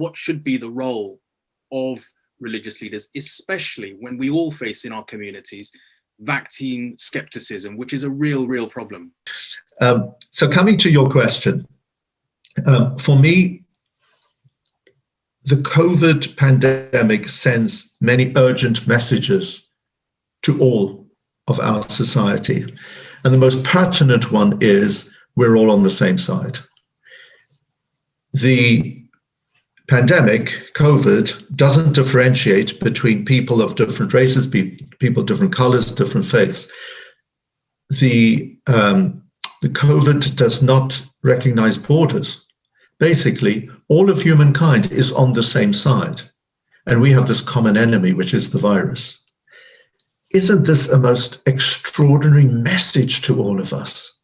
what should be the role of religious leaders, especially when we all face in our communities vaccine skepticism, which is a real problem? So coming to your question, for me, the COVID pandemic sends many urgent messages to all of our society. And the most pertinent one is we're all on the same side. The pandemic, COVID, doesn't differentiate between people of different races, people of different colors, different faiths. The COVID does not recognize borders. Basically, all of humankind is on the same side. And we have this common enemy, which is the virus. Isn't this a most extraordinary message to all of us?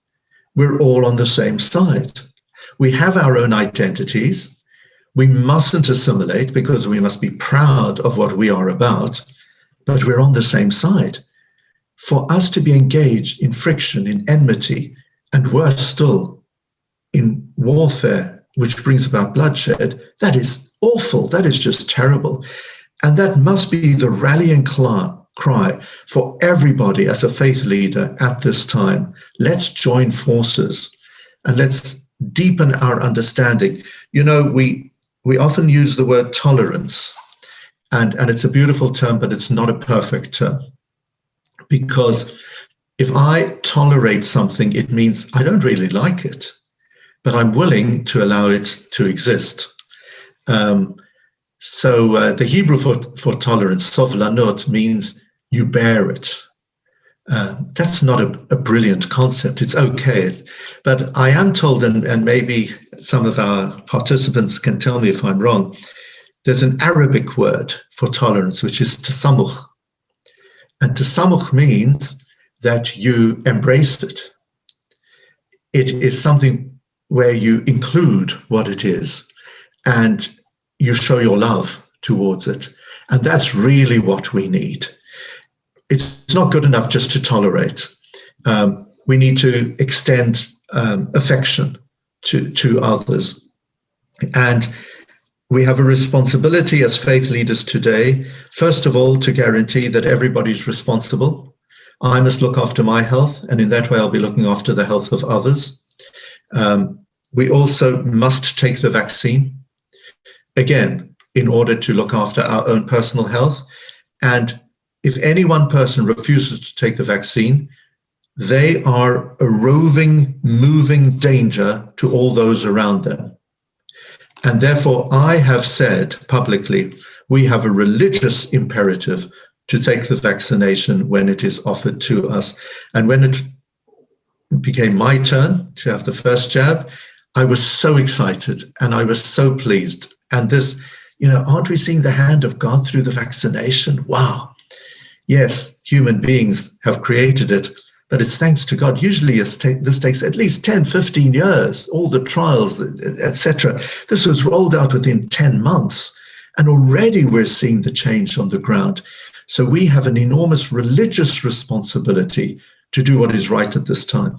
We're all on the same side. We have our own identities. We mustn't assimilate because we must be proud of what we are about, but we're on the same side. For us to be engaged in friction, in enmity, and worse still, in warfare, which brings about bloodshed, that is awful. That is just terrible. And that must be the rallying cry for everybody as a faith leader at this time. Let's join forces and let's deepen our understanding. You know, we often use the word tolerance, and it's a beautiful term, but it's not a perfect term. Because if I tolerate something, it means I don't really like it, but I'm willing to allow it to exist. So the Hebrew for tolerance, sovlanut, means you bear it. That's not a brilliant concept. It's okay. But I am told, and maybe some of our participants can tell me if I'm wrong, there's an Arabic word for tolerance, which is tasamuh. And tasamuh means that you embrace it. It is something where you include what it is and you show your love towards it. And that's really what we need. It's not good enough just to tolerate. We need to extend affection to others. And we have a responsibility as faith leaders today, first of all, to guarantee that everybody's responsible. I must look after my health, and in that way, I'll be looking after the health of others. We also must take the vaccine, again, in order to look after our own personal health. And if any one person refuses to take the vaccine, they are a roving, moving danger to all those around them. And therefore, I have said publicly, we have a religious imperative to take the vaccination when it is offered to us. And when it became my turn to have the first jab, I was so excited and I was so pleased. And this, aren't we seeing the hand of God through the vaccination? Wow. Yes, human beings have created it, but it's thanks to God. Usually this takes at least 10, 15 years, all the trials, etc. This was rolled out within 10 months, and already we're seeing the change on the ground. So we have an enormous religious responsibility to do what is right at this time.